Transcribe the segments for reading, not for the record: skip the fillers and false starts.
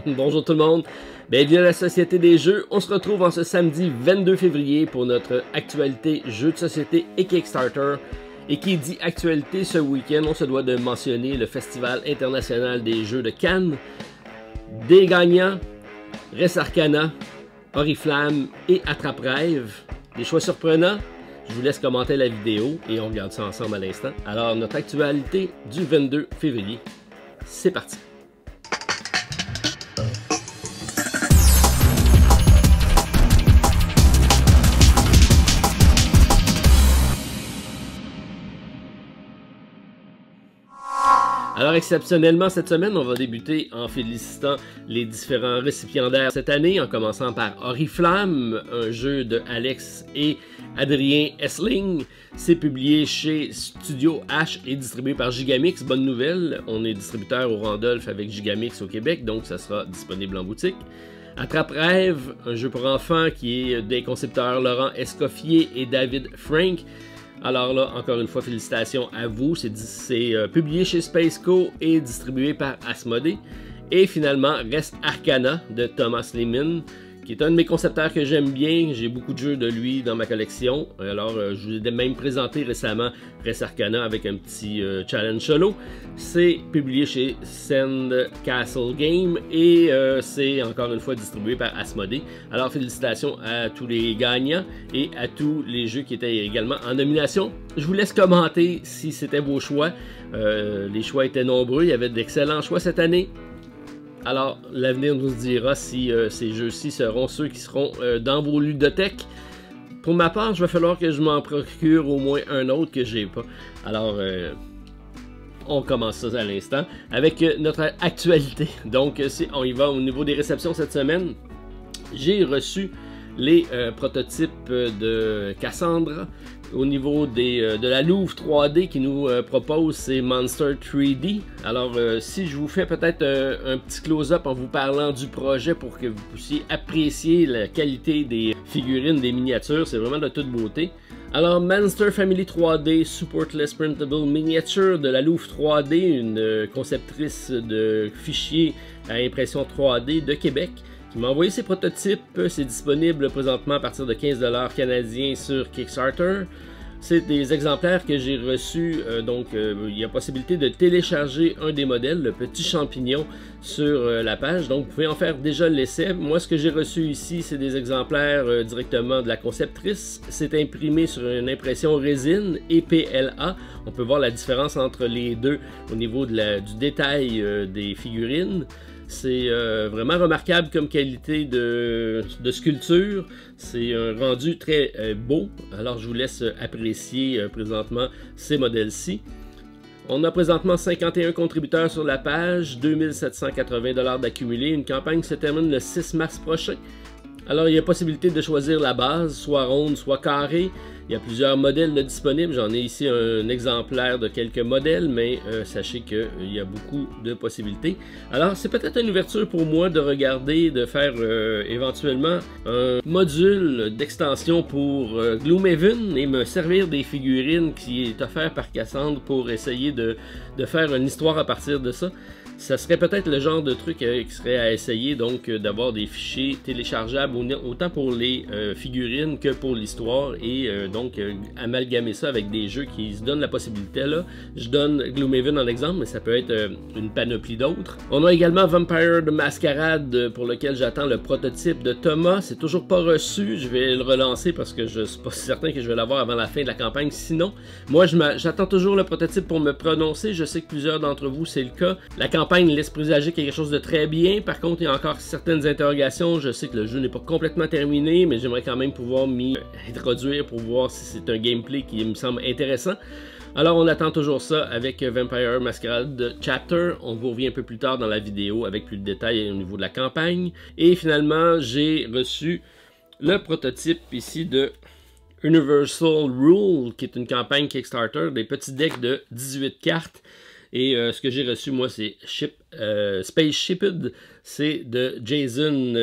Bonjour tout le monde, bienvenue à la Société des Jeux. On se retrouve en ce samedi 22 février pour notre actualité jeux de société et Kickstarter. Et qui dit actualité ce week-end, on se doit de mentionner le Festival international des jeux de Cannes, des gagnants, Res Arcana, Oriflamme et Attrape-Rêve. Des choix surprenants, je vous laisse commenter la vidéo et on regarde ça ensemble à l'instant. Alors notre actualité du 22 février, c'est parti. Alors exceptionnellement cette semaine, on va débuter en félicitant les différents récipiendaires cette année, en commençant par Oriflamme, un jeu de Alex et Adrien Essling. C'est publié chez Studio H et distribué par Gigamix. Bonne nouvelle, on est distributeur au Randolph avec Gigamix au Québec, donc ça sera disponible en boutique. Attrape-Rêve, un jeu pour enfants qui est des concepteurs Laurent Escoffier et David Frank. Alors là, encore une fois, félicitations à vous. C'est publié chez Spaceco et distribué par Asmodée. Et finalement, Res Arcana de Thomas Lehman, qui est un de mes concepteurs que j'aime bien. J'ai beaucoup de jeux de lui dans ma collection. Alors, je vous ai même présenté récemment Res Arcana avec un petit challenge solo. C'est publié chez Sand Castle Game et c'est encore une fois distribué par Asmodée. Alors, félicitations à tous les gagnants et à tous les jeux qui étaient également en nomination. Je vous laisse commenter si c'était vos choix. Les choix étaient nombreux. Il y avait d'excellents choix cette année. Alors, l'avenir nous dira si ces jeux-ci seront ceux qui seront dans vos ludothèques. Pour ma part, je vais falloir que je m'en procure au moins un autre que j'ai pas. Alors, on commence ça à l'instant avec notre actualité. Donc, on y va au niveau des réceptions cette semaine. J'ai reçu les prototypes de Cassandra. Au niveau de la Louve 3D qui nous propose ces Monster 3D. Alors si je vous fais peut-être un petit close-up en vous parlant du projet pour que vous puissiez apprécier la qualité des figurines, des miniatures, c'est vraiment de toute beauté. Alors Monster Family 3D Supportless Printable Miniature de la Louve 3D, une conceptrice de fichiers à impression 3D de Québec. Il m'a envoyé ses prototypes, c'est disponible présentement à partir de 15$ canadiens sur Kickstarter. C'est des exemplaires que j'ai reçus, donc il y a possibilité de télécharger un des modèles, le petit champignon, sur la page. Donc vous pouvez en faire déjà l'essai. Moi ce que j'ai reçu ici, c'est des exemplaires directement de la conceptrice. C'est imprimé sur une impression résine et PLA. On peut voir la différence entre les deux au niveau du détail des figurines. C'est vraiment remarquable comme qualité de sculpture. C'est un rendu très beau. Alors je vous laisse apprécier présentement ces modèles-ci. On a présentement 51 contributeurs sur la page, 2780$ d'accumulé. Une campagne se termine le 6 mars prochain. Alors il y a possibilité de choisir la base, soit ronde, soit carrée. Il y a plusieurs modèles disponibles. J'en ai ici un exemplaire de quelques modèles, mais sachez qu'il y a beaucoup de possibilités. Alors, c'est peut-être une ouverture pour moi de regarder, de faire éventuellement un module d'extension pour Gloomhaven et me servir des figurines qui est offert par Cassandra pour essayer de faire une histoire à partir de ça. Ça serait peut-être le genre de truc qui serait à essayer, donc d'avoir des fichiers téléchargeables autant pour les figurines que pour l'histoire et donc amalgamer ça avec des jeux qui se donnent la possibilité là. Je donne Gloomhaven en exemple, mais ça peut être une panoplie d'autres. On a également Vampire the Masquerade pour lequel j'attends le prototype de Thomas. C'est toujours pas reçu, je vais le relancer parce que je suis pas certain que je vais l'avoir avant la fin de la campagne. Sinon, moi j'attends toujours le prototype pour me prononcer. Je sais que plusieurs d'entre vous c'est le cas. La campagne laisse présager quelque chose de très bien. Par contre, il y a encore certaines interrogations. Je sais que le jeu n'est pas complètement terminé, mais j'aimerais quand même pouvoir m'y introduire pour voir si c'est un gameplay qui me semble intéressant. Alors, on attend toujours ça avec Vampire Masquerade Chapter. On vous revient un peu plus tard dans la vidéo avec plus de détails au niveau de la campagne. Et finalement, j'ai reçu le prototype ici de Universal Rule, qui est une campagne Kickstarter, des petits decks de 18 cartes. Et ce que j'ai reçu, moi, c'est Space Shipped. C'est de Jason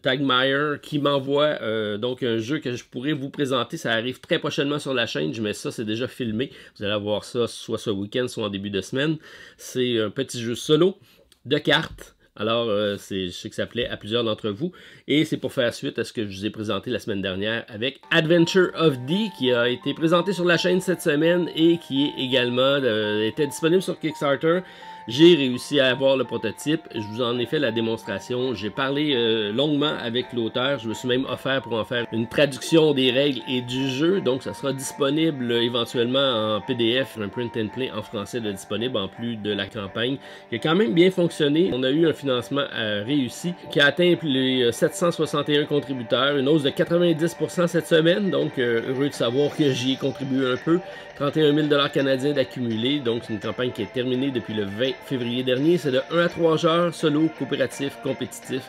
Tagmeyer qui m'envoie donc un jeu que je pourrais vous présenter. Ça arrive très prochainement sur la chaîne. Je mets ça, c'est déjà filmé. Vous allez voir ça soit ce week-end, soit en début de semaine. C'est un petit jeu solo de cartes. Alors, je sais que ça plaît à plusieurs d'entre vous. Et c'est pour faire suite à ce que je vous ai présenté la semaine dernière avec Adventure of D, qui a été présenté sur la chaîne cette semaine et qui est également était disponible sur Kickstarter. J'ai réussi à avoir le prototype, je vous en ai fait la démonstration, j'ai parlé longuement avec l'auteur, je me suis même offert pour en faire une traduction des règles et du jeu, donc ça sera disponible éventuellement en PDF, un print and play en français de disponible en plus de la campagne, qui a quand même bien fonctionné. On a eu un financement réussi qui a atteint les 761 contributeurs, une hausse de 90% cette semaine, donc heureux de savoir que j'y ai contribué un peu. 31 000 $ canadiens d'accumulé, donc c'est une campagne qui est terminée depuis le 20 février dernier. C'est de 1 à 3 joueurs, solo, coopératif, compétitif,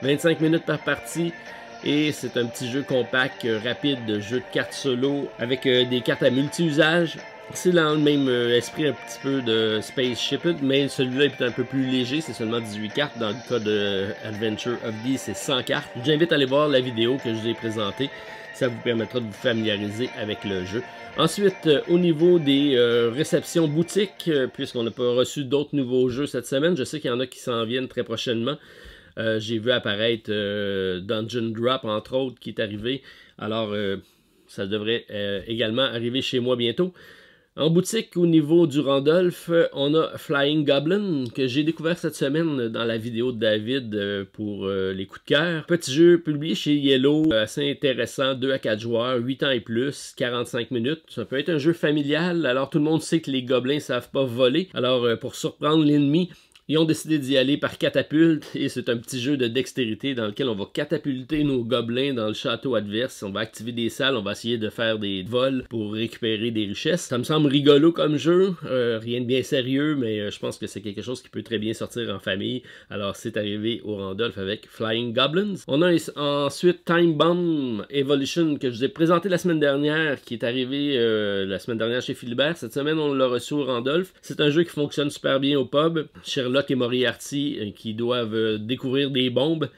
25 minutes par partie. Et c'est un petit jeu compact, rapide, de jeu de cartes solo, avec des cartes à multi-usage. C'est dans le même esprit un petit peu de Space Shipment, mais celui-là est un peu plus léger, c'est seulement 18 cartes. Dans le cas de Adventure of D, c'est 100 cartes. Je vous invite à aller voir la vidéo que je vous ai présentée. Ça vous permettra de vous familiariser avec le jeu. Ensuite, au niveau des réceptions boutiques, puisqu'on n'a pas reçu d'autres nouveaux jeux cette semaine, je sais qu'il y en a qui s'en viennent très prochainement. J'ai vu apparaître Dungeon Drop, entre autres, qui est arrivé. Alors, ça devrait également arriver chez moi bientôt. En boutique, au niveau du Randolph, on a Flying Goblin, que j'ai découvert cette semaine dans la vidéo de David pour les coups de cœur. Petit jeu publié chez Yellow, assez intéressant, 2 à 4 joueurs, 8 ans et plus, 45 minutes. Ça peut être un jeu familial, alors tout le monde sait que les gobelins ne savent pas voler. Alors, pour surprendre l'ennemi, ils ont décidé d'y aller par catapulte, et c'est un petit jeu de dextérité dans lequel on va catapulter nos gobelins dans le château adverse. On va activer des salles, on va essayer de faire des vols pour récupérer des richesses. Ça me semble rigolo comme jeu, rien de bien sérieux, mais je pense que c'est quelque chose qui peut très bien sortir en famille. Alors c'est arrivé au Randolph avec Flying Goblins. On a ensuite Time Bomb Evolution que je vous ai présenté la semaine dernière, qui est arrivé la semaine dernière chez Philibert. Cette semaine on l'a reçu au Randolph. C'est un jeu qui fonctionne super bien au pub. Sherlock et Moriarty qui doivent découvrir des bombes.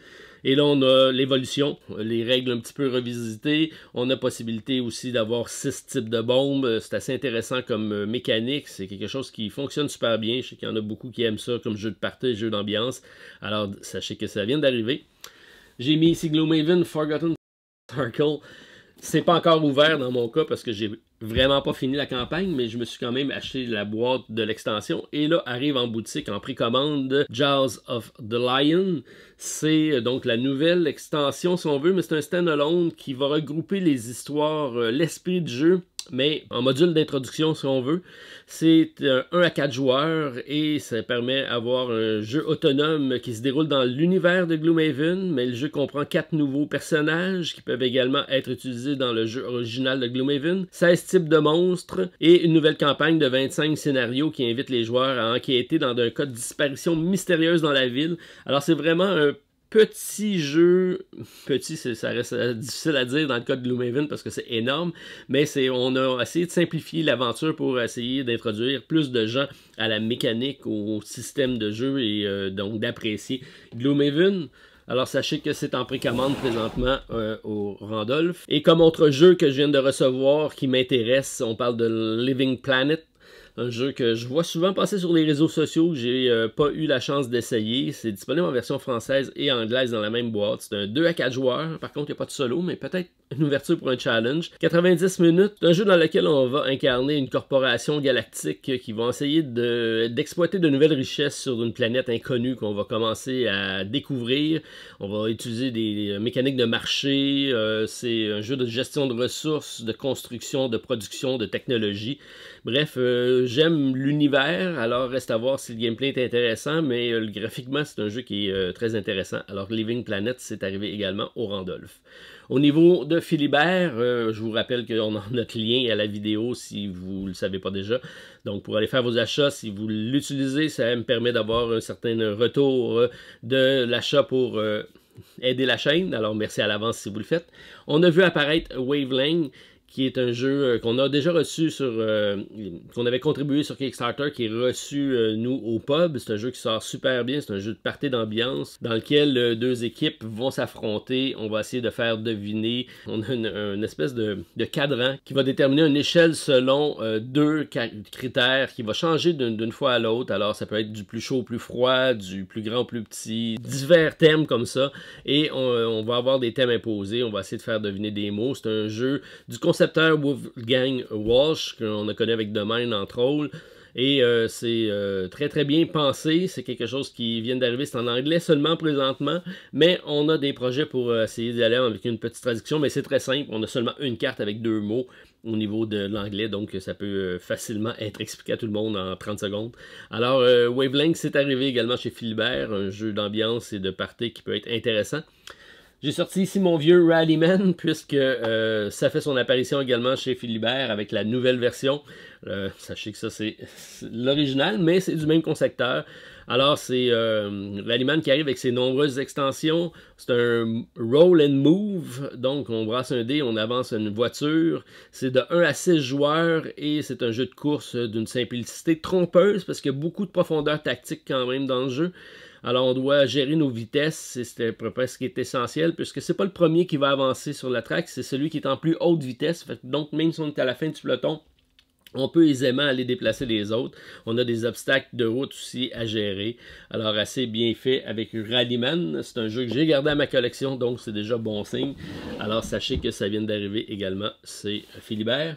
Et là, on a l'évolution, les règles un petit peu revisitées. On a possibilité aussi d'avoir 6 types de bombes. C'est assez intéressant comme mécanique. C'est quelque chose qui fonctionne super bien. Je sais qu'il y en a beaucoup qui aiment ça comme jeu de party, jeu d'ambiance. Alors, sachez que ça vient d'arriver. J'ai mis ici Gloomhaven Forgotten Circle. C'est pas encore ouvert dans mon cas parce que j'ai vraiment pas fini la campagne, mais je me suis quand même acheté la boîte de l'extension. Et là, arrive en boutique en précommande Jaws of the Lion. C'est donc la nouvelle extension, si on veut, mais c'est un stand-alone qui va regrouper les histoires, l'esprit du jeu, mais en module d'introduction, si on veut. C'est 1 à 4 joueurs et ça permet d'avoir un jeu autonome qui se déroule dans l'univers de Gloomhaven, mais le jeu comprend 4 nouveaux personnages qui peuvent également être utilisés dans le jeu original de Gloomhaven, 16 types de monstres et une nouvelle campagne de 25 scénarios qui invite les joueurs à enquêter dans un cas de disparition mystérieuse dans la ville. Alors c'est vraiment un petit jeu, petit, ça reste difficile à dire dans le cas de Gloomhaven parce que c'est énorme, mais on a essayé de simplifier l'aventure pour essayer d'introduire plus de gens à la mécanique, au système de jeu et donc d'apprécier Gloomhaven. Alors sachez que c'est en précommande présentement au Randolph. Et comme autre jeu que je viens de recevoir qui m'intéresse, on parle de Living Planet. Un jeu que je vois souvent passer sur les réseaux sociaux, que j'ai pas eu la chance d'essayer. C'est disponible en version française et anglaise dans la même boîte. C'est un 2 à 4 joueurs. Par contre, il n'y a pas de solo, mais peut-être une ouverture pour un challenge. 90 minutes. C'est un jeu dans lequel on va incarner une corporation galactique qui va essayer d'exploiter de nouvelles richesses sur une planète inconnue qu'on va commencer à découvrir. On va utiliser des mécaniques de marché. C'est un jeu de gestion de ressources, de construction, de production, de technologie. Bref, j'aime l'univers, alors reste à voir si le gameplay est intéressant, mais graphiquement, c'est un jeu qui est très intéressant. Alors, Living Planet, c'est arrivé également au Randolph. Au niveau de Philibert, je vous rappelle qu'on a notre lien à la vidéo si vous ne le savez pas déjà. Donc, pour aller faire vos achats, si vous l'utilisez, ça me permet d'avoir un certain retour de l'achat pour aider la chaîne. Alors, merci à l'avance si vous le faites. On a vu apparaître Wavelength, qui est un jeu qu'on a déjà reçu qu'on avait contribué sur Kickstarter, qui est reçu, nous, au pub. C'est un jeu qui sort super bien, c'est un jeu de party d'ambiance, dans lequel deux équipes vont s'affronter. On va essayer de faire deviner, on a une espèce de cadran qui va déterminer une échelle selon deux critères, qui va changer d'une fois à l'autre. Alors, ça peut être du plus chaud au plus froid, du plus grand au plus petit, divers thèmes comme ça, et on va avoir des thèmes imposés, on va essayer de faire deviner des mots. C'est un jeu du concepteur Wolfgang Walsh, qu'on a connu avec The Mind entre autres, et c'est très très bien pensé. C'est quelque chose qui vient d'arriver, c'est en anglais seulement présentement, mais on a des projets pour essayer d'y aller avec une petite traduction, mais c'est très simple, on a seulement une carte avec 2 mots au niveau de l'anglais, donc ça peut facilement être expliqué à tout le monde en 30 secondes. Alors, Wavelength, c'est arrivé également chez Philibert, un jeu d'ambiance et de party qui peut être intéressant. J'ai sorti ici mon vieux Rallyman, puisque ça fait son apparition également chez Philibert avec la nouvelle version. Sachez que ça, c'est l'original, mais c'est du même concepteur. Alors, c'est Rallyman qui arrive avec ses nombreuses extensions. C'est un roll and move, donc on brasse un dé, on avance une voiture. C'est de 1 à 6 joueurs et c'est un jeu de course d'une simplicité trompeuse, parce qu'il y a beaucoup de profondeur tactique quand même dans le jeu. Alors, on doit gérer nos vitesses, c'est à peu près ce qui est essentiel, puisque c'est pas le premier qui va avancer sur la track, c'est celui qui est en plus haute vitesse. Donc, même si on est à la fin du peloton, on peut aisément aller déplacer les autres. On a des obstacles de route aussi à gérer. Alors, assez bien fait avec Rallyman. C'est un jeu que j'ai gardé à ma collection, donc c'est déjà bon signe. Alors, sachez que ça vient d'arriver également, c'est Philibert.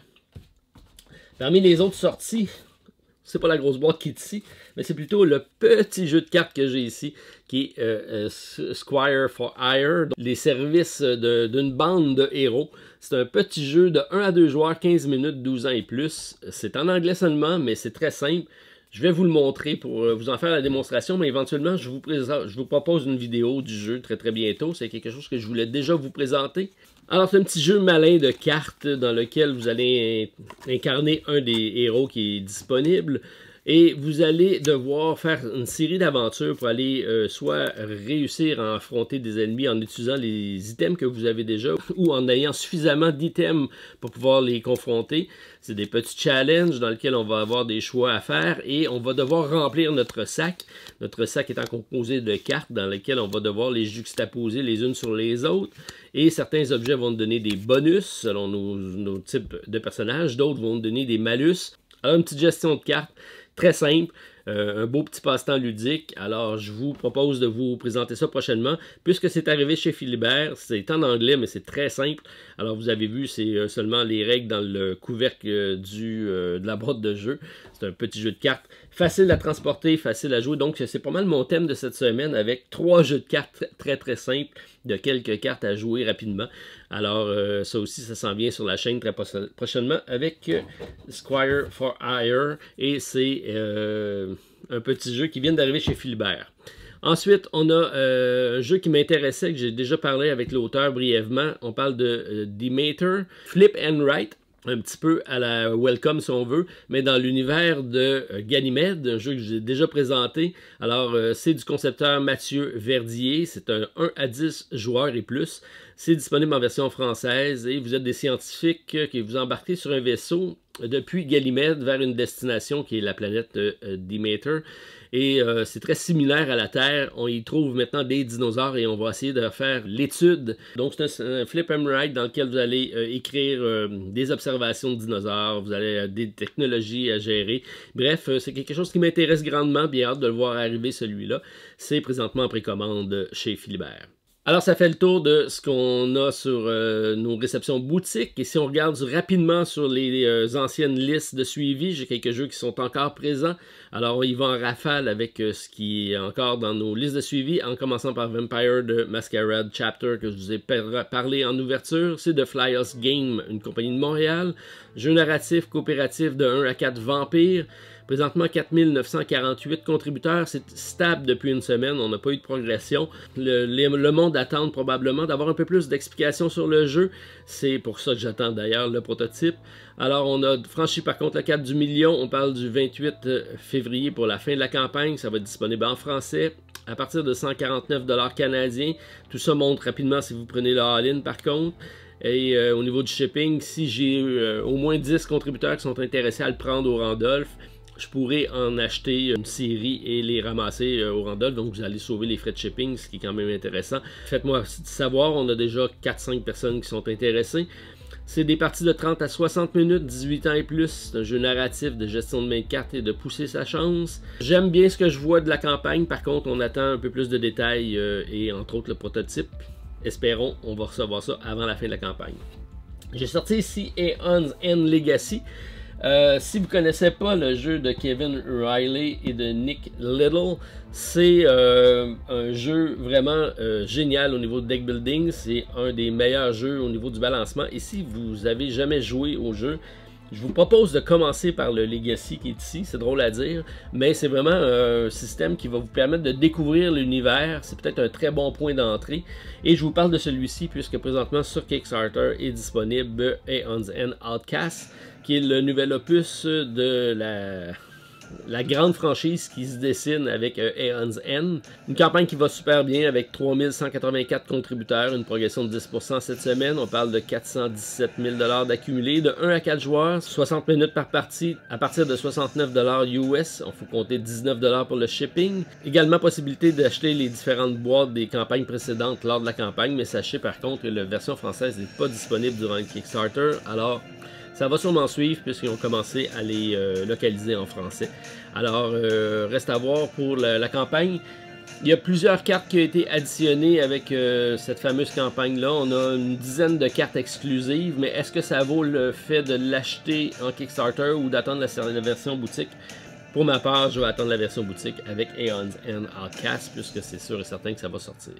Parmi les autres sorties, c'est pas la grosse boîte qui est ici, mais c'est plutôt le petit jeu de cartes que j'ai ici, qui est Squire for Hire, les services d'une bande de héros. C'est un petit jeu de 1 à 2 joueurs, 15 minutes, 12 ans et plus. C'est en anglais seulement, mais c'est très simple. Je vais vous le montrer pour vous en faire la démonstration, mais éventuellement, je vous propose une vidéo du jeu très très bientôt. C'est quelque chose que je voulais déjà vous présenter. Alors, c'est un petit jeu malin de cartes dans lequel vous allez incarner un des héros qui est disponible. Et vous allez devoir faire une série d'aventures pour aller soit réussir à affronter des ennemis en utilisant les items que vous avez déjà ou en ayant suffisamment d'items pour pouvoir les confronter. C'est des petits challenges dans lesquels on va avoir des choix à faire et on va devoir remplir notre sac. Notre sac étant composé de cartes dans lesquelles on va devoir les juxtaposer les unes sur les autres. Et certains objets vont nous donner des bonus selon nos types de personnages. D'autres vont nous donner des malus. Alors, une petite gestion de cartes. Très simple, un beau petit passe-temps ludique. Alors, je vous propose de vous présenter ça prochainement. Puisque c'est arrivé chez Philibert, c'est en anglais, mais c'est très simple. Alors, vous avez vu, c'est seulement les règles dans le couvercle de la boîte de jeu. C'est un petit jeu de cartes facile à transporter, facile à jouer. Donc, c'est pas mal mon thème de cette semaine avec 3 jeux de cartes très très simples, de quelques cartes à jouer rapidement. Alors, ça aussi, ça s'en vient sur la chaîne très prochainement avec Squire for Hire. Et c'est un petit jeu qui vient d'arriver chez Philibert. Ensuite, on a un jeu qui m'intéressait, que j'ai déjà parlé avec l'auteur brièvement. On parle de Demeter, Flip and Write. Un petit peu à la Welcome si on veut, mais dans l'univers de Ganymède, un jeu que j'ai déjà présenté. Alors, c'est du concepteur Mathieu Verdier, c'est un 1 à 10 joueurs et plus. C'est disponible en version française et vous êtes des scientifiques qui vous embarquez sur un vaisseau depuis Ganymède vers une destination qui est la planète Demeter. Et c'est très similaire à la Terre. On y trouve maintenant des dinosaures et on va essayer de faire l'étude. Donc c'est un flip and write dans lequel vous allez écrire des observations de dinosaures. Vous avez des technologies à gérer. Bref, c'est quelque chose qui m'intéresse grandement. Bien hâte de le voir arriver celui-là. C'est présentement en précommande chez Philibert. Alors, ça fait le tour de ce qu'on a sur nos réceptions boutiques. Et si on regarde rapidement sur les anciennes listes de suivi, j'ai quelques jeux qui sont encore présents. Alors, on y va en rafale avec ce qui est encore dans nos listes de suivi, en commençant par Vampire de Masquerade Chapter, que je vous ai parlé en ouverture. C'est de Fly Us Game, une compagnie de Montréal. Jeu narratif coopératif de 1 à 4 vampires. Présentement, 4948 contributeurs. C'est stable depuis une semaine. On n'a pas eu de progression. Le monde attend probablement d'avoir un peu plus d'explications sur le jeu. C'est pour ça que j'attends d'ailleurs le prototype. Alors, on a franchi par contre le cap du million. On parle du 28 février pour la fin de la campagne. Ça va être disponible en français à partir de 149 $ canadiens. Tout ça monte rapidement si vous prenez le all-in par contre. Et au niveau du shipping, si j'ai au moins 10 contributeurs qui sont intéressés à le prendre au Randolph, je pourrais en acheter une série et les ramasser au Randolph. Donc vous allez sauver les frais de shipping, ce qui est quand même intéressant. Faites-moi savoir, on a déjà 4-5 personnes qui sont intéressées. C'est des parties de 30 à 60 minutes, 18 ans et plus. C'est un jeu narratif de gestion de main de cartes et de pousser sa chance. J'aime bien ce que je vois de la campagne. Par contre, on attend un peu plus de détails et entre autres le prototype. Espérons, on va recevoir ça avant la fin de la campagne. J'ai sorti ici Aeon's End Legacy. Si vous ne connaissez pas le jeu de Kevin Riley et de Nick Little, c'est un jeu vraiment génial au niveau de deck building. C'est un des meilleurs jeux au niveau du balancement. Et si vous n'avez jamais joué au jeu, je vous propose de commencer par le Legacy qui est ici. C'est drôle à dire, mais c'est vraiment un système qui va vous permettre de découvrir l'univers. C'est peut-être un très bon point d'entrée. Et je vous parle de celui-ci puisque présentement sur Kickstarter est disponible Aeon's End Outcast, qui est le nouvel opus de la grande franchise qui se dessine avec Aeon's End. Une campagne qui va super bien avec 3184 contributeurs, une progression de 10% cette semaine. On parle de 417 000 $ d'accumulés, de 1 à 4 joueurs, 60 minutes par partie à partir de 69 $ US. Il faut compter 19 $ pour le shipping. Également possibilité d'acheter les différentes boîtes des campagnes précédentes lors de la campagne, mais sachez par contre que la version française n'est pas disponible durant le Kickstarter. Alors, ça va sûrement suivre puisqu'ils ont commencé à les localiser en français. Alors, reste à voir pour la campagne. Il y a plusieurs cartes qui ont été additionnées avec cette fameuse campagne-là. On a une dizaine de cartes exclusives, mais est-ce que ça vaut le fait de l'acheter en Kickstarter ou d'attendre la version boutique? Pour ma part, je vais attendre la version boutique avec Aeon's End Outcast puisque c'est sûr et certain que ça va sortir.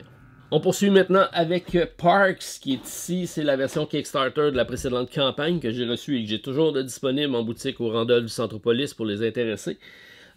On poursuit maintenant avec Parks qui est ici. C'est la version Kickstarter de la précédente campagne que j'ai reçue et que j'ai toujours de disponible en boutique au Randolph du Centropolis pour les intéressés.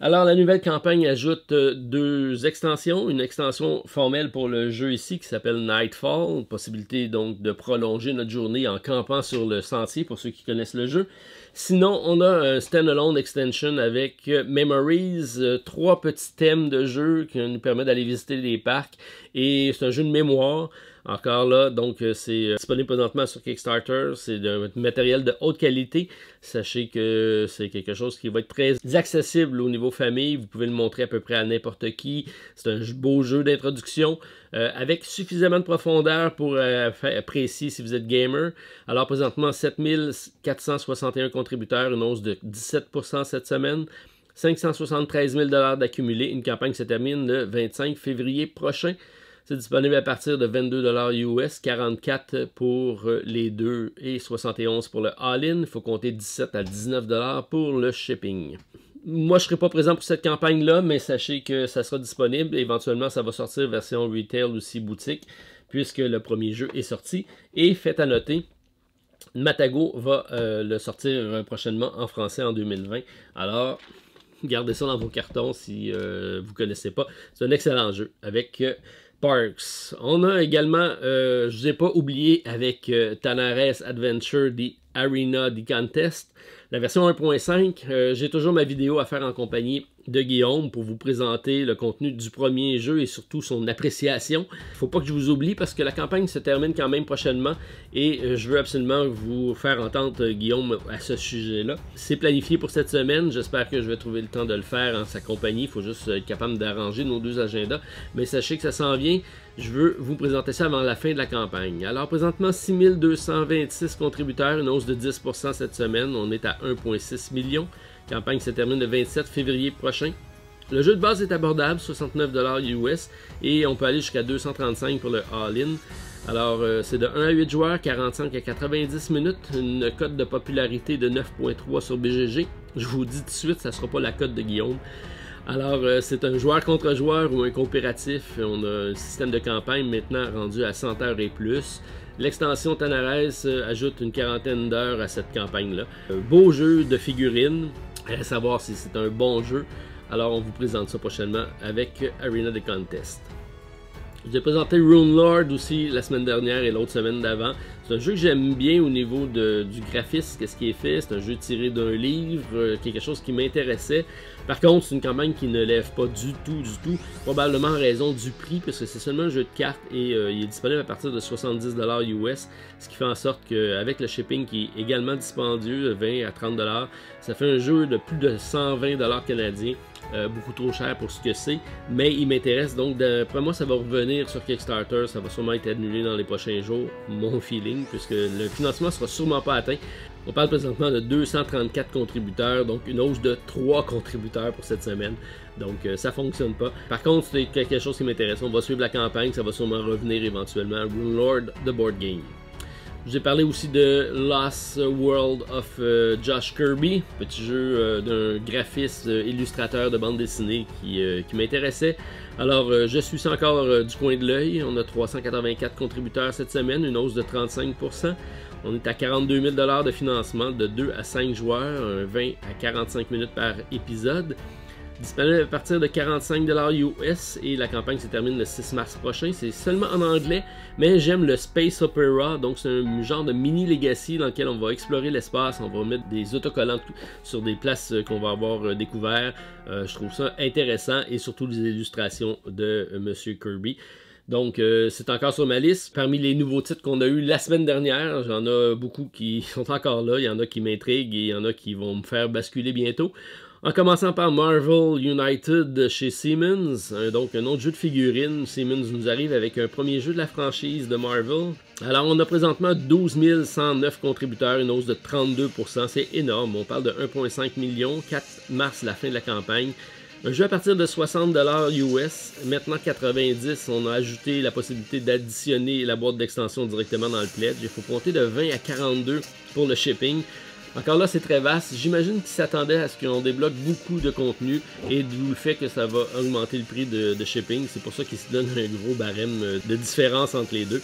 Alors la nouvelle campagne ajoute 2 extensions. Une extension formelle pour le jeu ici qui s'appelle Nightfall. Possibilité donc de prolonger notre journée en campant sur le sentier pour ceux qui connaissent le jeu. Sinon, on a un standalone extension avec Memories, 3 petits thèmes de jeu qui nous permettent d'aller visiter les parcs. Et c'est un jeu de mémoire. Encore là, donc c'est disponible présentement sur Kickstarter. C'est un matériel de haute qualité. Sachez que c'est quelque chose qui va être très accessible au niveau famille. Vous pouvez le montrer à peu près à n'importe qui. C'est un beau jeu d'introduction avec suffisamment de profondeur pour apprécier si vous êtes gamer. Alors présentement, 7461 contributeurs, une hausse de 17% cette semaine. 573 000 $ d'accumulés. Une campagne qui se termine le 25 février prochain. C'est disponible à partir de 22 $ US, 44 pour les deux et 71 pour le all-in. Il faut compter 17 à 19 $ pour le shipping. Moi, je ne serai pas présent pour cette campagne-là, mais sachez que ça sera disponible. Éventuellement, ça va sortir version retail aussi boutique, puisque le premier jeu est sorti. Et faites à noter, Matago va le sortir prochainement en français en 2020. Alors, gardez ça dans vos cartons si vous ne connaissez pas. C'est un excellent jeu avec Parks. On a également, je ne vous ai pas oublié avec Tanares Adventure The Arena The Contest, la version 1.5. J'ai toujours ma vidéo à faire en compagnie de Guillaume pour vous présenter le contenu du premier jeu et surtout son appréciation. Il ne faut pas que je vous oublie parce que la campagne se termine quand même prochainement et je veux absolument vous faire entendre Guillaume à ce sujet-là. C'est planifié pour cette semaine. J'espère que je vais trouver le temps de le faire en sa compagnie. Il faut juste être capable d'arranger nos 2 agendas. Mais sachez que ça s'en vient. Je veux vous présenter ça avant la fin de la campagne. Alors présentement, 6226 contributeurs, une hausse de 10% cette semaine. On est à 1,6 million. La campagne se termine le 27 février prochain. Le jeu de base est abordable, 69 $ US, et on peut aller jusqu'à 235 pour le all-in. Alors, c'est de 1 à 8 joueurs, 45 à 90 minutes, une cote de popularité de 9.3 sur BGG. Je vous dis tout de suite, ça ne sera pas la cote de Guillaume. Alors, c'est un joueur contre joueur ou un coopératif. On a un système de campagne maintenant rendu à 100 heures et plus. L'extension Tanares ajoute une quarantaine d'heures à cette campagne-là. Beau jeu de figurines, à savoir si c'est un bon jeu. Alors, on vous présente ça prochainement avec Arena The Contest. Je vous ai présenté Rune Lord aussi la semaine dernière et l'autre semaine d'avant. C'est un jeu que j'aime bien au niveau du graphisme, qu'est-ce qui est fait. C'est un jeu tiré d'un livre, quelque chose qui m'intéressait. Par contre, c'est une campagne qui ne lève pas du tout, probablement en raison du prix, parce que c'est seulement un jeu de cartes et il est disponible à partir de 70$ US, ce qui fait en sorte qu'avec le shipping qui est également dispendieux, 20 à 30$, ça fait un jeu de plus de 120$ canadiens. Beaucoup trop cher pour ce que c'est, mais il m'intéresse, donc d'après moi ça va revenir sur Kickstarter, ça va sûrement être annulé dans les prochains jours, mon feeling, puisque le financement sera sûrement pas atteint. On parle présentement de 234 contributeurs, donc une hausse de 3 contributeurs pour cette semaine, donc ça fonctionne pas. Par contre, c'est quelque chose qui m'intéresse, on va suivre la campagne, ça va sûrement revenir éventuellement. Rune Lord, The Board Game. Je vous ai parlé aussi de Lost World of Josh Kirby, petit jeu d'un graphiste illustrateur de bande dessinée qui m'intéressait. Alors, je suis ça encore du coin de l'œil. On a 384 contributeurs cette semaine, une hausse de 35%. On est à 42 000 $ de financement de 2 à 5 joueurs, 20 à 45 minutes par épisode. Disponible à partir de 45$ US et la campagne se termine le 6 mars prochain. C'est seulement en anglais, mais j'aime le Space Opera, donc c'est un genre de mini Legacy dans lequel on va explorer l'espace, on va mettre des autocollants sur des places qu'on va avoir découvert. Je trouve ça intéressant et surtout les illustrations de Monsieur Kirby. Donc, c'est encore sur ma liste. Parmi les nouveaux titres qu'on a eu la semaine dernière, j'en ai beaucoup qui sont encore là. Il y en a qui m'intriguent et il y en a qui vont me faire basculer bientôt. En commençant par Marvel United chez Siemens, donc un autre jeu de figurines. Siemens nous arrive avec un premier jeu de la franchise de Marvel. Alors, on a présentement 12 109 contributeurs, une hausse de 32%. C'est énorme. On parle de 1,5 million, 4 mars, la fin de la campagne. Un jeu à partir de 60$ US, maintenant 90$, on a ajouté la possibilité d'additionner la boîte d'extension directement dans le pledge. Il faut compter de 20 à 42 pour le shipping. Encore là, c'est très vaste. J'imagine qu'ils s'attendaient à ce qu'on débloque beaucoup de contenu et d'où le fait que ça va augmenter le prix de shipping. C'est pour ça qu'ils se donnent un gros barème de différence entre les deux.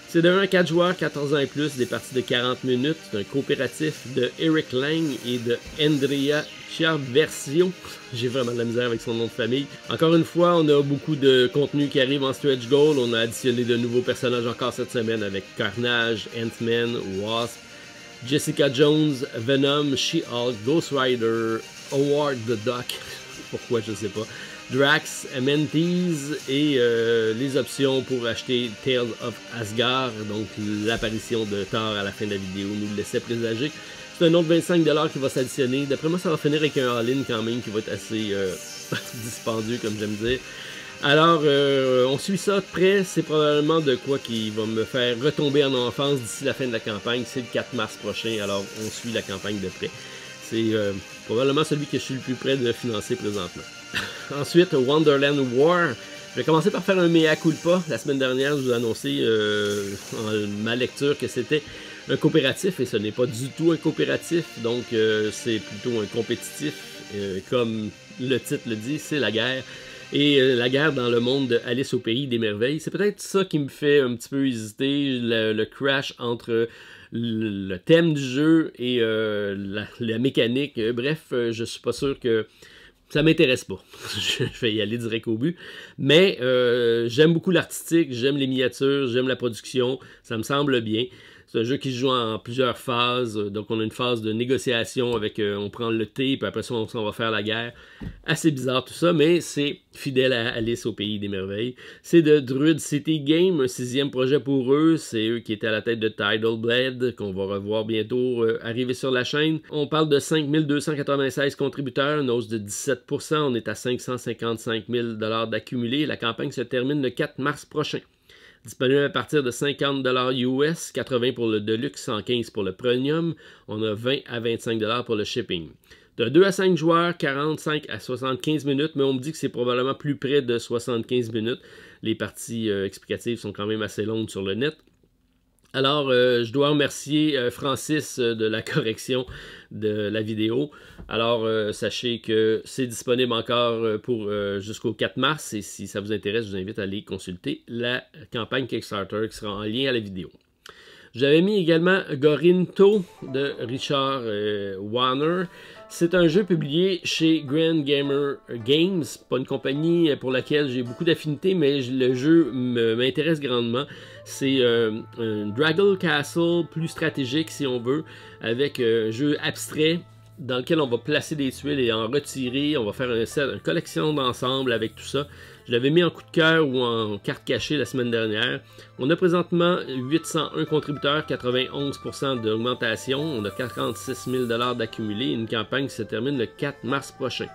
C'est de 1 à 4 joueurs, 14 ans et plus, des parties de 40 minutes. C'est un coopératif de Eric Lang et de Andrea Chiaversio. J'ai vraiment de la misère avec son nom de famille. Encore une fois, on a beaucoup de contenu qui arrive en stretch goal. On a additionné de nouveaux personnages encore cette semaine avec Carnage, Ant-Man, Wasp, Jessica Jones, Venom, She-Hulk, Ghost Rider, Howard the Duck, pourquoi je sais pas, Drax, Mantis et les options pour acheter Tales of Asgard, donc l'apparition de Thor à la fin de la vidéo nous le laissait présager. C'est un autre 25$ qui va s'additionner. D'après moi, ça va finir avec un all-in quand même qui va être assez dispendieux, comme j'aime dire. Alors, on suit ça de près. C'est probablement de quoi qui va me faire retomber en enfance d'ici la fin de la campagne. C'est le 4 mars prochain, alors on suit la campagne de près. C'est probablement celui que je suis le plus près de financer présentement. Ensuite, Wonderland War. Je vais commencer par faire un mea culpa. La semaine dernière, je vous ai annoncé en ma lecture que c'était un coopératif et ce n'est pas du tout un coopératif. Donc, c'est plutôt un compétitif. Comme le titre le dit, c'est la guerre. Et la guerre dans le monde de Alice au Pays des Merveilles. C'est peut-être ça qui me fait un petit peu hésiter, le crash entre le thème du jeu et la mécanique. Bref, je suis pas sûr que ça m'intéresse pas. Je vais y aller direct au but. Mais j'aime beaucoup l'artistique, j'aime les miniatures, j'aime la production. Ça me semble bien. C'est un jeu qui se joue en plusieurs phases. Donc, on a une phase de négociation avec... on prend le thé, puis après ça, on va faire la guerre. Assez bizarre tout ça, mais c'est fidèle à Alice au Pays des Merveilles. C'est de Druid City Game, un 6e projet pour eux. C'est eux qui étaient à la tête de Tidal Blade, qu'on va revoir bientôt arriver sur la chaîne. On parle de 5 296 contributeurs, une hausse de 17%. On est à 555 000 $ d'accumulé. La campagne se termine le 4 mars prochain. Disponible à partir de 50$ US, 80$ pour le Deluxe, 115$ pour le Premium. On a 20 à 25$ pour le shipping. De 2 à 5 joueurs, 45 à 75 minutes, mais on me dit que c'est probablement plus près de 75 minutes. Les parties explicatives sont quand même assez longues sur le net. Alors, je dois remercier Francis de la correction de la vidéo. Alors, sachez que c'est disponible encore pour jusqu'au 4 mars. Et si ça vous intéresse, je vous invite à aller consulter la campagne Kickstarter qui sera en lien à la vidéo. J'avais mis également Gorinto de Richard Warner. C'est un jeu publié chez Grand Gamer Games, pas une compagnie pour laquelle j'ai beaucoup d'affinités, mais le jeu m'intéresse grandement. C'est un Dragon Castle plus stratégique si on veut, avec un jeu abstrait dans lequel on va placer des tuiles et en retirer. On va faire une collection d'ensemble avec tout ça. Je l'avais mis en coup de cœur ou en carte cachée la semaine dernière. On a présentement 801 contributeurs, 91% d'augmentation. On a 46 000 $ d'accumulé. Une campagne qui se termine le 4 mars prochain.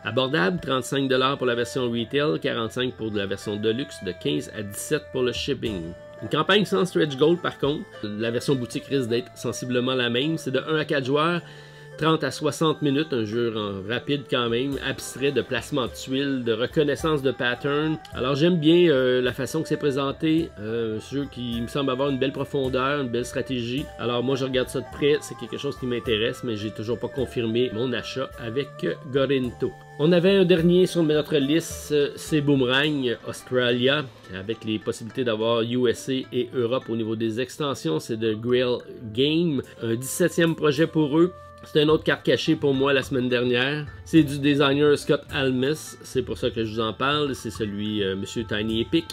Abordable, 35 $ pour la version retail, 45 $ pour la version deluxe, de 15 à 17 pour le shipping. Une campagne sans stretch goal par contre. La version boutique risque d'être sensiblement la même. C'est de 1 à 4 joueurs. 30 à 60 minutes, un jeu rapide quand même, abstrait de placement de tuiles, de reconnaissance de patterns. Alors j'aime bien la façon que c'est présenté, un jeu qui me semble avoir une belle profondeur, une belle stratégie. Alors moi je regarde ça de près, c'est quelque chose qui m'intéresse, mais j'ai toujours pas confirmé mon achat avec Gorinto. On avait un dernier sur notre liste, c'est Boomerang Australia, avec les possibilités d'avoir USA et Europe au niveau des extensions. C'est de Grail Game, un 17e projet pour eux. C'est une autre carte cachée pour moi la semaine dernière. C'est du designer Scott Almes, c'est pour ça que je vous en parle. C'est celui Monsieur Tiny Epic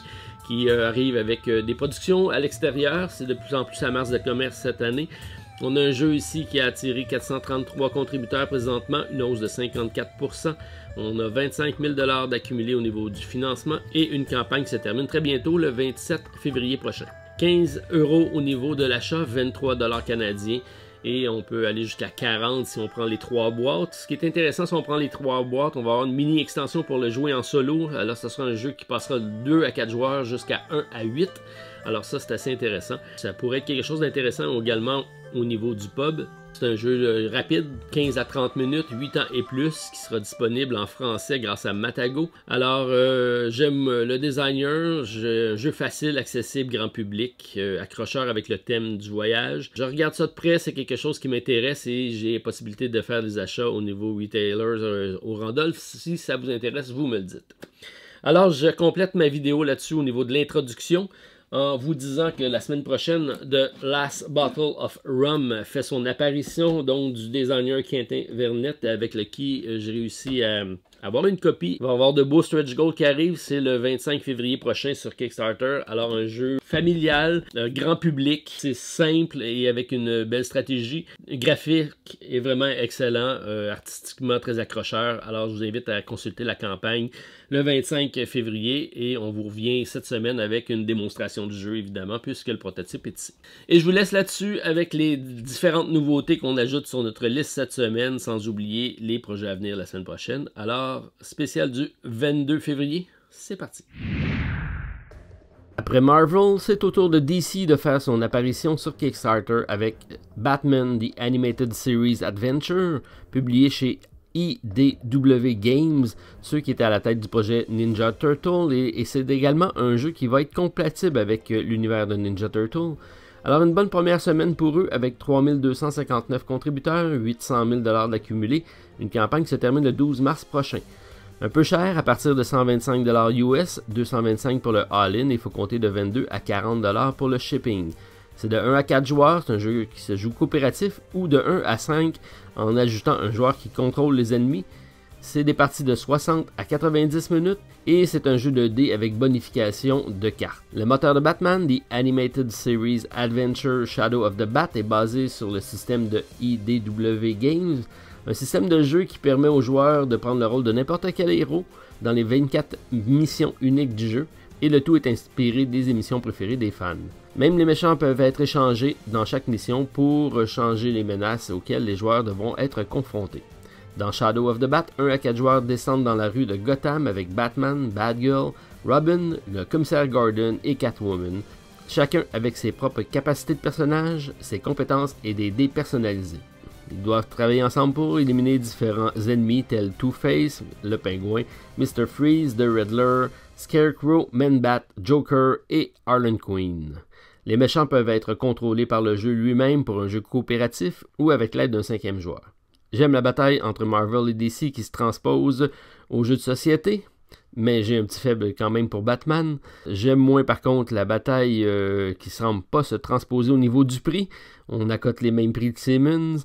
qui arrive avec des productions à l'extérieur. C'est de plus en plus sa masse de commerce cette année. On a un jeu ici qui a attiré 433 contributeurs présentement, une hausse de 54%. On a 25 000 $ d'accumulé au niveau du financement et une campagne qui se termine très bientôt le 27 février prochain. 15 € au niveau de l'achat, 23 $ canadiens. Et on peut aller jusqu'à 40 si on prend les 3 boîtes. Ce qui est intéressant, si on prend les 3 boîtes, on va avoir une mini extension pour le jouer en solo. Alors ce sera un jeu qui passera de 2 à 4 joueurs jusqu'à 1 à 8. Alors ça, c'est assez intéressant. Ça pourrait être quelque chose d'intéressant également au niveau du pub. C'est un jeu rapide, 15 à 30 minutes, 8 ans et plus, qui sera disponible en français grâce à Matago. Alors, j'aime le designer, jeu facile, accessible, grand public, accrocheur avec le thème du voyage. Je regarde ça de près, c'est quelque chose qui m'intéresse et j'ai la possibilité de faire des achats au niveau retailers au Randolph. Si ça vous intéresse, vous me le dites. Alors, je complète ma vidéo là-dessus au niveau de l'introduction, en vous disant que la semaine prochaine, The Last Bottle of Rum fait son apparition, donc du designer Quentin Vernet, avec qui j'ai réussi à avoir une copie. Il va y avoir de beaux stretch goals qui arrivent, c'est le 25 février prochain sur Kickstarter. Alors un jeu familial, grand public, c'est simple et avec une belle stratégie. Graphique est vraiment excellent, artistiquement très accrocheur. Alors je vous invite à consulter la campagne le 25 février et on vous revient cette semaine avec une démonstration du jeu évidemment puisque le prototype est ici. Et je vous laisse là-dessus avec les différentes nouveautés qu'on ajoute sur notre liste cette semaine, sans oublier les projets à venir la semaine prochaine. Alors spécial du 22 février, c'est parti. Après Marvel, c'est au tour de DC de faire son apparition sur Kickstarter avec Batman The Animated Series Adventure, publié chez IDW Games, ceux qui étaient à la tête du projet Ninja Turtle, et c'est également un jeu qui va être compatible avec l'univers de Ninja Turtle. Alors une bonne première semaine pour eux avec 3259 contributeurs, 800 000 $ d'accumulé, une campagne qui se termine le 12 mars prochain. Un peu cher à partir de 125 $ US, 225 pour le all-in et il faut compter de 22 à 40 $ pour le shipping. C'est de 1 à 4 joueurs, c'est un jeu qui se joue coopératif ou de 1 à 5 en ajoutant un joueur qui contrôle les ennemis. C'est des parties de 60 à 90 minutes et c'est un jeu de dés avec bonification de cartes. Le moteur de Batman, The Animated Series Adventure Shadow of the Bat, est basé sur le système de IDW Games, un système de jeu qui permet aux joueurs de prendre le rôle de n'importe quel héros dans les 24 missions uniques du jeu, et le tout est inspiré des émissions préférées des fans. Même les méchants peuvent être échangés dans chaque mission pour changer les menaces auxquelles les joueurs devront être confrontés. Dans Shadow of the Bat, 1 à 4 joueurs descendent dans la rue de Gotham avec Batman, Batgirl, Robin, le commissaire Gordon et Catwoman, chacun avec ses propres capacités de personnage, ses compétences et des dés personnalisés. Ils doivent travailler ensemble pour éliminer différents ennemis tels Two-Face, le Pingouin, Mr. Freeze, The Riddler, Scarecrow, Man-Bat, Joker et Harley Quinn. Les méchants peuvent être contrôlés par le jeu lui-même pour un jeu coopératif ou avec l'aide d'un 5e joueur. J'aime la bataille entre Marvel et DC qui se transpose aux jeux de société, mais j'ai un petit faible quand même pour Batman. J'aime moins par contre la bataille qui semble pas se transposer au niveau du prix. On accote les mêmes prix de Simmons.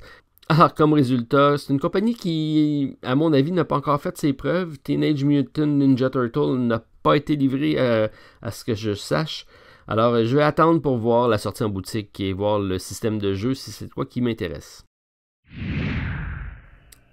Alors comme résultat, c'est une compagnie qui, à mon avis, n'a pas encore fait ses preuves. Teenage Mutant Ninja Turtle n'a pas été livré à ce que je sache. Alors je vais attendre pour voir la sortie en boutique et voir le système de jeu si c'est quoi qui m'intéresse.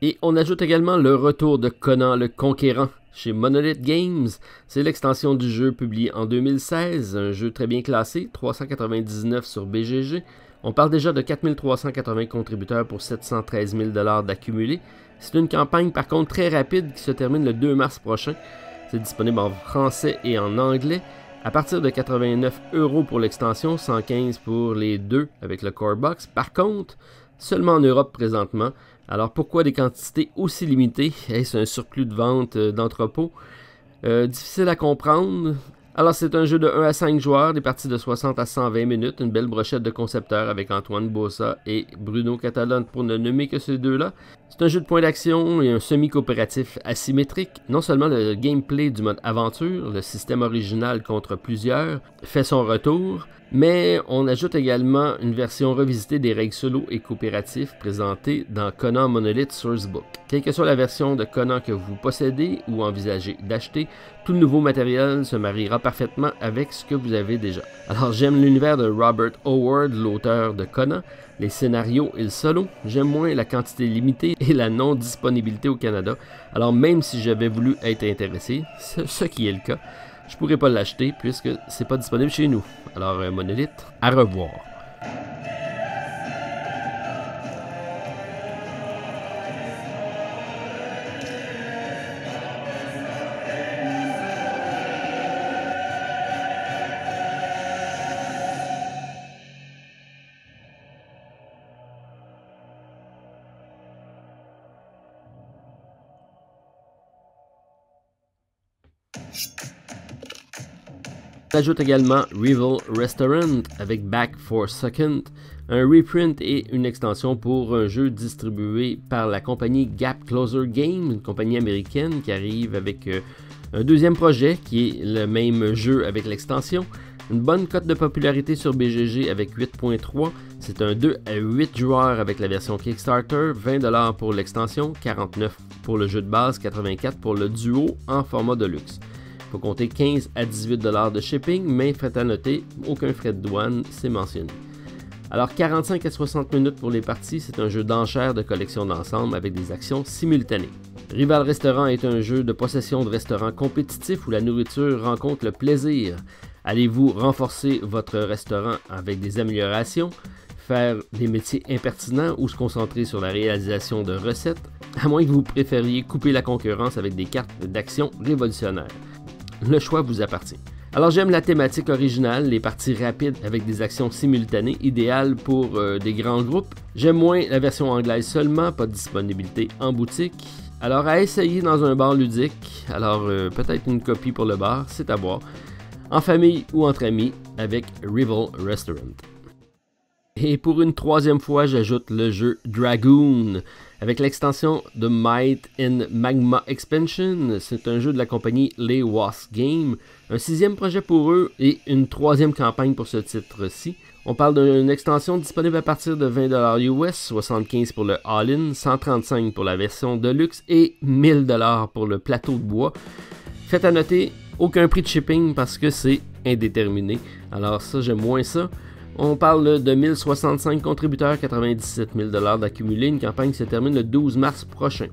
Et on ajoute également le retour de Conan le Conquérant chez Monolith Games. C'est l'extension du jeu publié en 2016, un jeu très bien classé, 399 sur BGG. On parle déjà de 4380 contributeurs pour 713 000 $ d'accumulés. C'est une campagne par contre très rapide qui se termine le 2 mars prochain. C'est disponible en français et en anglais. À partir de 89 € pour l'extension, 115 pour les deux avec le Core Box. Par contre, seulement en Europe présentement. Alors pourquoi des quantités aussi limitées? Est-ce un surplus de vente d'entrepôt? Difficile à comprendre. Alors c'est un jeu de 1 à 5 joueurs, des parties de 60 à 120 minutes, une belle brochette de concepteurs avec Antoine Bossa et Bruno Catalan pour ne nommer que ces deux-là. C'est un jeu de point d'action et un semi-coopératif asymétrique. Non seulement le gameplay du mode aventure, le système original contre plusieurs, fait son retour, mais on ajoute également une version revisitée des règles solo et coopératifs présentées dans Conan Monolith Sourcebook. Quelle que soit la version de Conan que vous possédez ou envisagez d'acheter, tout le nouveau matériel se mariera parfaitement avec ce que vous avez déjà. Alors j'aime l'univers de Robert Howard, l'auteur de Conan, les scénarios et le solo. J'aime moins la quantité limitée et la non-disponibilité au Canada. Alors même si j'avais voulu être intéressé, ce qui est le cas, je pourrais pas l'acheter puisque c'est pas disponible chez nous. Alors Monolith, à revoir. On ajoute également Rival Restaurant avec Back 4 Second, un reprint et une extension pour un jeu distribué par la compagnie Gap Closer Games, une compagnie américaine qui arrive avec un deuxième projet qui est le même jeu avec l'extension. Une bonne cote de popularité sur BGG avec 8.3. C'est un 2 à 8 joueurs avec la version Kickstarter, 20 $ pour l'extension, 49 pour le jeu de base, 84 pour le duo en format de luxe. Il faut compter 15 à 18 $ de shipping, mais frais à noter, aucun frais de douane, c'est mentionné. Alors 45 à 60 minutes pour les parties, c'est un jeu d'enchères de collection d'ensemble avec des actions simultanées. Rival Restaurant est un jeu de possession de restaurant compétitif où la nourriture rencontre le plaisir. Allez-vous renforcer votre restaurant avec des améliorations, faire des métiers impertinents ou se concentrer sur la réalisation de recettes, à moins que vous préfériez couper la concurrence avec des cartes d'action révolutionnaires. Le choix vous appartient. Alors j'aime la thématique originale, les parties rapides avec des actions simultanées, idéales pour des grands groupes. J'aime moins la version anglaise seulement, pas de disponibilité en boutique. Alors à essayer dans un bar ludique, alors peut-être une copie pour le bar, c'est à voir. En famille ou entre amis avec Rival Restaurant. Et pour une troisième fois, j'ajoute le jeu Dragoon avec l'extension de Might and Magma Expansion. C'est un jeu de la compagnie Les Wasp Games, un sixième projet pour eux et une troisième campagne pour ce titre-ci. On parle d'une extension disponible à partir de 20 $ US, 75 pour le All-In, 135 pour la version Deluxe et 1000 $ pour le plateau de bois. Faites à noter, aucun prix de shipping parce que c'est indéterminé. Alors ça, j'aime moins ça. On parle de 1065 contributeurs, 97 000 $ d'accumulés. Une campagne qui se termine le 12 mars prochain.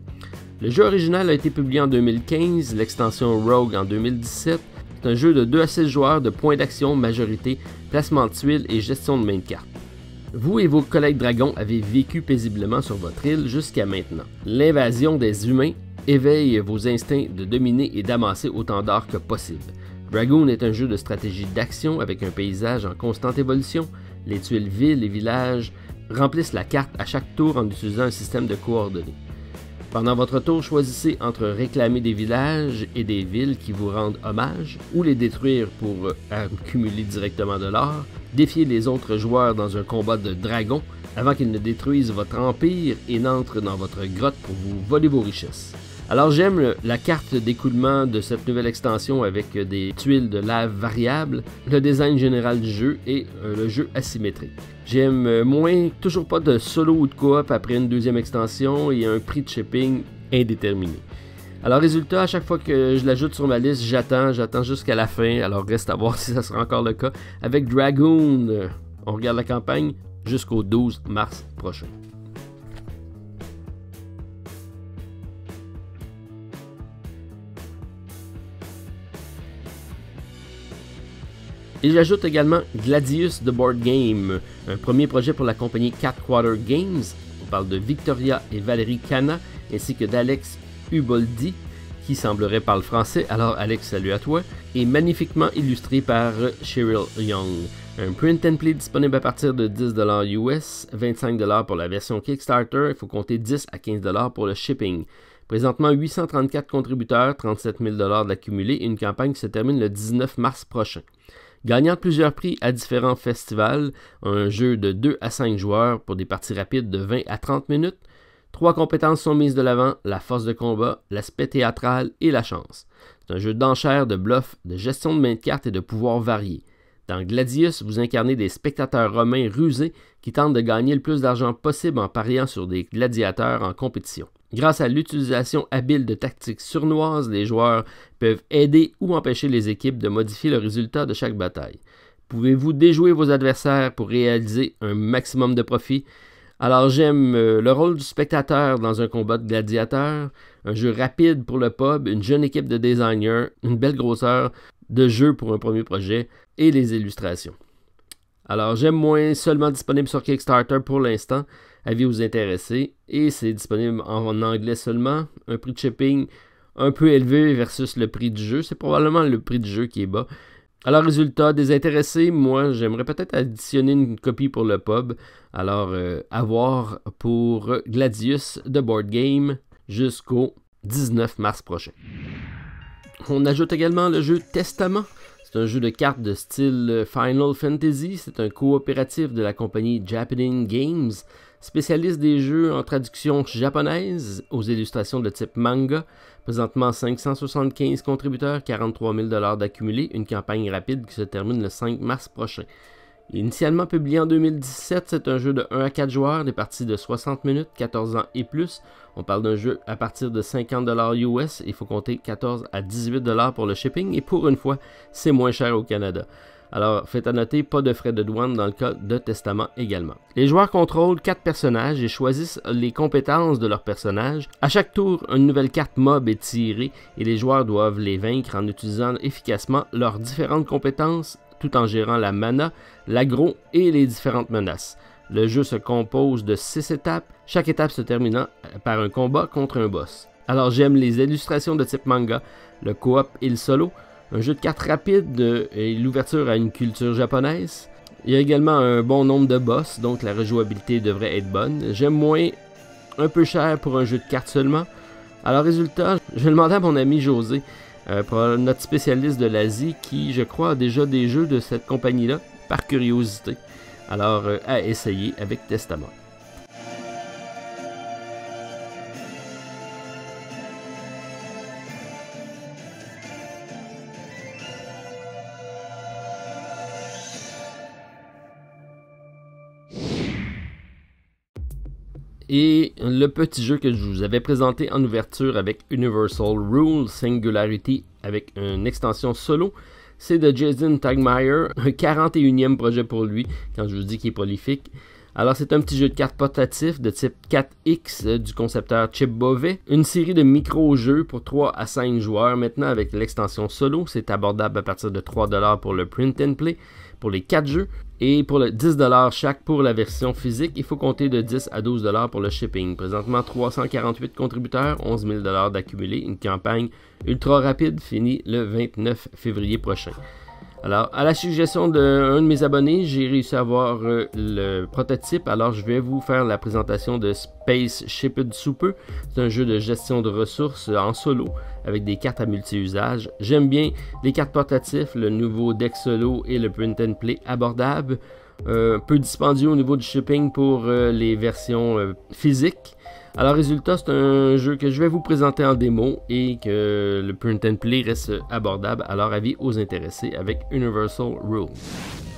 Le jeu original a été publié en 2015, l'extension Rogue en 2017. C'est un jeu de 2 à 6 joueurs de points d'action, majorité, placement de tuiles et gestion de main de cartes. Vous et vos collègues dragons avez vécu paisiblement sur votre île jusqu'à maintenant. L'invasion des humains éveille vos instincts de dominer et d'amasser autant d'or que possible. Dragoon est un jeu de stratégie d'action avec un paysage en constante évolution. Les tuiles villes et villages remplissent la carte à chaque tour en utilisant un système de coordonnées. Pendant votre tour, choisissez entre réclamer des villages et des villes qui vous rendent hommage ou les détruire pour accumuler directement de l'or, défier les autres joueurs dans un combat de dragons avant qu'ils ne détruisent votre empire et n'entrent dans votre grotte pour vous voler vos richesses. Alors j'aime la carte d'écoulement de cette nouvelle extension avec des tuiles de lave variables, le design général du jeu et le jeu asymétrique. J'aime moins, toujours pas de solo ou de coop après une deuxième extension et un prix de shipping indéterminé. Alors résultat, à chaque fois que je l'ajoute sur ma liste, j'attends jusqu'à la fin, alors reste à voir si ça sera encore le cas. Avec Dragoon, on regarde la campagne jusqu'au 12 mars prochain. Et j'ajoute également Gladius The Board Game, un premier projet pour la compagnie Cat Quarter Games. On parle de Victoria et Valérie Cana, ainsi que d'Alex Uboldi, qui semblerait parler français. Alors Alex, salut à toi. Et magnifiquement illustré par Cheryl Young. Un print and play disponible à partir de 10$ US, 25$ pour la version Kickstarter. Il faut compter 10 à 15$ pour le shipping. Présentement, 834 contributeurs, 37 000$ d'accumulé et une campagne qui se termine le 19 mars prochain. Gagnant de plusieurs prix à différents festivals, un jeu de 2 à 5 joueurs pour des parties rapides de 20 à 30 minutes. 3 compétences sont mises de l'avant, la force de combat, l'aspect théâtral et la chance. C'est un jeu d'enchères, de bluff, de gestion de main de cartes et de pouvoirs variés. Dans Gladius, vous incarnez des spectateurs romains rusés qui tentent de gagner le plus d'argent possible en pariant sur des gladiateurs en compétition. Grâce à l'utilisation habile de tactiques sournoises, les joueurs peuvent aider ou empêcher les équipes de modifier le résultat de chaque bataille. Pouvez-vous déjouer vos adversaires pour réaliser un maximum de profit? Alors j'aime le rôle du spectateur dans un combat de gladiateurs, un jeu rapide pour le pub, une jeune équipe de designers, une belle grosseur de jeu pour un premier projet et les illustrations. Alors j'aime moins, seulement disponible sur Kickstarter pour l'instant, avis vous intéresser, et c'est disponible en anglais seulement, un prix de shipping un peu élevé versus le prix du jeu, c'est probablement le prix du jeu qui est bas. Alors résultat, des intéressés, moi j'aimerais peut-être additionner une copie pour le pub, alors à voir pour Gladius The Board Game jusqu'au 19 mars prochain. On ajoute également le jeu Testament. C'est un jeu de cartes de style Final Fantasy. C'est un coopératif de la compagnie Japanese Games, spécialiste des jeux en traduction japonaise aux illustrations de type manga. Présentement 575 contributeurs, 43 000$ d'accumulé, une campagne rapide qui se termine le 5 mars prochain. Initialement publié en 2017, c'est un jeu de 1 à 4 joueurs, des parties de 60 minutes, 14 ans et plus. On parle d'un jeu à partir de 50$ US, il faut compter 14 à 18$ pour le shipping, et pour une fois, c'est moins cher au Canada. Alors, faites à noter, pas de frais de douane dans le cas de Testament également. Les joueurs contrôlent 4 personnages et choisissent les compétences de leurs personnages. À chaque tour, une nouvelle carte mob est tirée et les joueurs doivent les vaincre en utilisant efficacement leurs différentes compétences tout en gérant la mana, l'aggro et les différentes menaces. Le jeu se compose de 6 étapes, chaque étape se terminant par un combat contre un boss. Alors j'aime les illustrations de type manga, le coop et le solo, un jeu de cartes rapide et l'ouverture à une culture japonaise. Il y a également un bon nombre de boss, donc la rejouabilité devrait être bonne. J'aime moins, un peu cher pour un jeu de cartes seulement. Alors résultat, je vais demander à mon ami José, notre spécialiste de l'Asie, qui je crois a déjà des jeux de cette compagnie-là, par curiosité. Alors à essayer avec Testament. Et le petit jeu que je vous avais présenté en ouverture avec Universal Rule Singularity avec une extension solo, c'est de Jason Tagmeyer, un 41e projet pour lui, quand je vous dis qu'il est prolifique. Alors c'est un petit jeu de cartes portatif de type 4X du concepteur Chip Beauvais, une série de micro-jeux pour 3 à 5 joueurs. Maintenant avec l'extension solo, c'est abordable à partir de 3$ pour le print and play, pour les 4 jeux, et pour le 10$ chaque pour la version physique, il faut compter de 10 à 12$ pour le shipping. Présentement 348 contributeurs, 11 000$ d'accumulé, une campagne ultra rapide finie le 29 février prochain. Alors, à la suggestion d'un de mes abonnés, j'ai réussi à avoir le prototype. Alors, je vais vous faire la présentation de Space Shipped Super. C'est un jeu de gestion de ressources en solo avec des cartes à multi-usage. J'aime bien les cartes portatifs, le nouveau deck solo et le print and play abordable. un peu dispendieux au niveau du shipping pour les versions physiques. Alors résultat, c'est un jeu que je vais vous présenter en démo et que le print and play reste abordable, alors avis aux intéressés avec Universal Rules.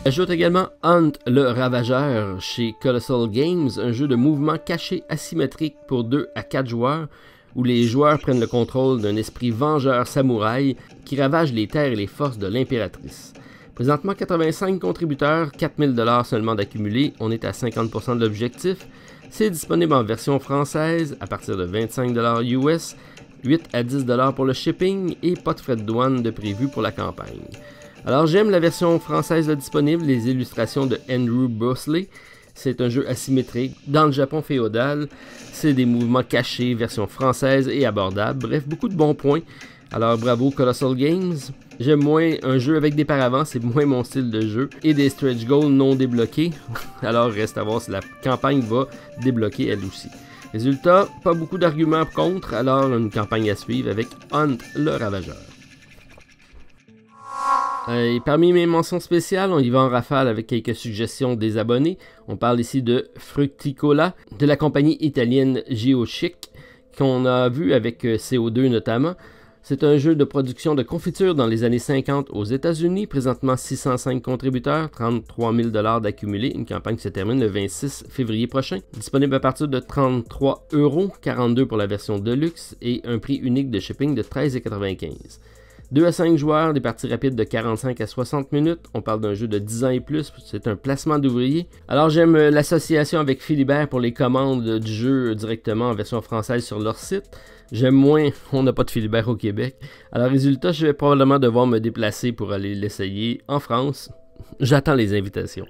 Ajoute également Hunt le Ravageur chez Colossal Games, un jeu de mouvement caché asymétrique pour 2 à 4 joueurs où les joueurs prennent le contrôle d'un esprit vengeur samouraï qui ravage les terres et les forces de l'impératrice. Présentement 85 contributeurs, 4000 $ seulement d'accumulés, on est à 50% de l'objectif. C'est disponible en version française à partir de 25 $ US, 8 à 10 $ pour le shipping et pas de frais de douane de prévu pour la campagne. Alors j'aime la version française disponible, les illustrations de Andrew Bosley. C'est un jeu asymétrique dans le Japon féodal, c'est des mouvements cachés, version française et abordable, bref beaucoup de bons points. Alors bravo Colossal Games. J'aime moins un jeu avec des paravents, c'est moins mon style de jeu, et des stretch goals non débloqués. Alors reste à voir si la campagne va débloquer elle aussi. Résultat, pas beaucoup d'arguments contre, alors une campagne à suivre avec Hunt le Ravageur. Et parmi mes mentions spéciales, on y va en rafale avec quelques suggestions des abonnés. On parle ici de Fructicola, de la compagnie italienne Geochic, qu'on a vu avec CO2 notamment. C'est un jeu de production de confiture dans les années 50 aux États-Unis, présentement 605 contributeurs, 33 000 $ d'accumulés, une campagne qui se termine le 26 février prochain. Disponible à partir de 33 €, 42 pour la version Deluxe et un prix unique de shipping de 13,95 $. 2 à 5 joueurs, des parties rapides de 45 à 60 minutes. On parle d'un jeu de 10 ans et plus, c'est un placement d'ouvriers. Alors j'aime l'association avec Philibert pour les commandes du jeu directement en version française sur leur site. J'aime moins, on n'a pas de Philibert au Québec. Alors résultat, je vais probablement devoir me déplacer pour aller l'essayer en France. J'attends les invitations.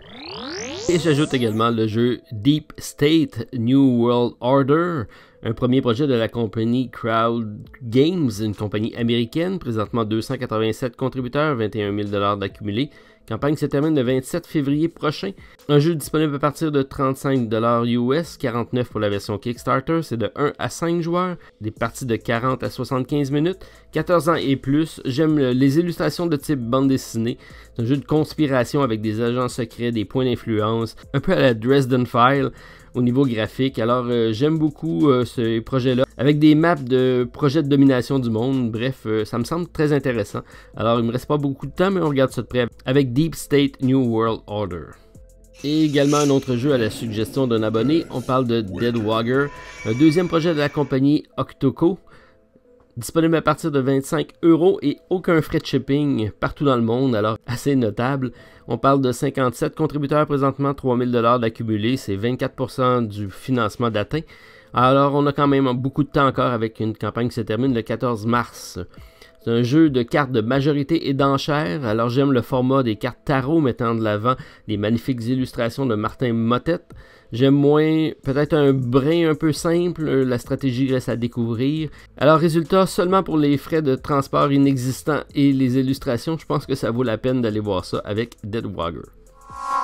Et j'ajoute également le jeu Deep State New World Order, un premier projet de la compagnie Crowd Games, une compagnie américaine, présentement 287 contributeurs, 21 000 $ d'accumulés. Campagne se termine le 27 février prochain. Un jeu disponible à partir de 35 $ US, 49 pour la version Kickstarter, c'est de 1 à 5 joueurs, des parties de 40 à 75 minutes, 14 ans et plus. J'aime les illustrations de type bande dessinée. C'est un jeu de conspiration avec des agents secrets, des points d'influence, un peu à la Dresden File au niveau graphique. Alors j'aime beaucoup ce projet-là, avec des maps de projets de domination du monde. Bref, ça me semble très intéressant. Alors il me reste pas beaucoup de temps, mais on regarde ça de près avec Deep State New World Order. Et également un autre jeu à la suggestion d'un abonné, on parle de Deadwagger, un deuxième projet de la compagnie Octoco. Disponible à partir de 25 € et aucun frais de shipping partout dans le monde, alors assez notable. On parle de 57 contributeurs présentement, 3 000 $ d'accumulés, c'est 24% du financement d'atteint. Alors on a quand même beaucoup de temps encore avec une campagne qui se termine le 14 mars. C'est un jeu de cartes de majorité et d'enchères, alors j'aime le format des cartes tarot mettant de l'avant les magnifiques illustrations de Martin Mottette. J'aime moins, peut-être un brin un peu simple, la stratégie reste à découvrir. Alors résultat, seulement pour les frais de transport inexistants et les illustrations, je pense que ça vaut la peine d'aller voir ça avec Deadwagger.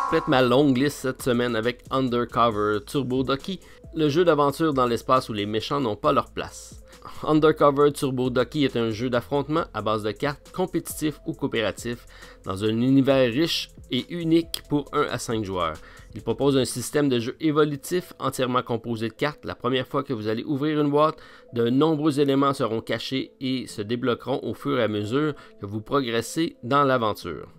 Faites ma longue liste cette semaine avec Undercover Turbo Ducky, le jeu d'aventure dans l'espace où les méchants n'ont pas leur place. Undercover Turbo Ducky est un jeu d'affrontement à base de cartes compétitif ou coopératif dans un univers riche et unique pour 1 à 5 joueurs. Il propose un système de jeu évolutif entièrement composé de cartes. La première fois que vous allez ouvrir une boîte, de nombreux éléments seront cachés et se débloqueront au fur et à mesure que vous progressez dans l'aventure.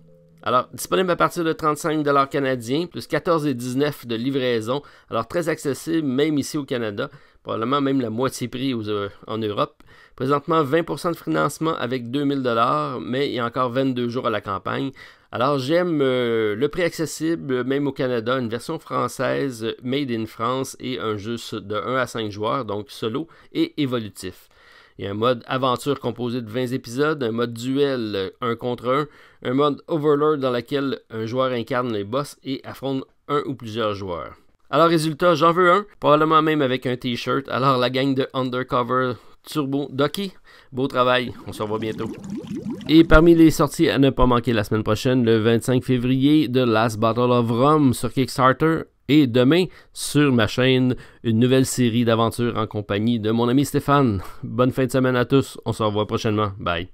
Alors, disponible à partir de 35 $ canadiens, plus 14,19 $ de livraison, alors très accessible même ici au Canada, probablement même la moitié prix en Europe. Présentement 20% de financement avec 2000 $, mais il y a encore 22 jours à la campagne. Alors j'aime le prix accessible, même au Canada, une version française made in France et un jeu de 1 à 5 joueurs, donc solo et évolutif. Il y a un mode aventure composé de 20 épisodes, un mode duel 1 contre 1, un mode Overlord dans lequel un joueur incarne les boss et affronte un ou plusieurs joueurs. Alors résultat, j'en veux un, probablement même avec un t-shirt. Alors la gang de Undercover Turbo Ducky, beau travail, on se revoit bientôt. Et parmi les sorties à ne pas manquer la semaine prochaine, le 25 février, The Last Bottle of Rum sur Kickstarter. Et demain, sur ma chaîne, une nouvelle série d'aventures en compagnie de mon ami Stéphane. Bonne fin de semaine à tous, on se revoit prochainement, bye.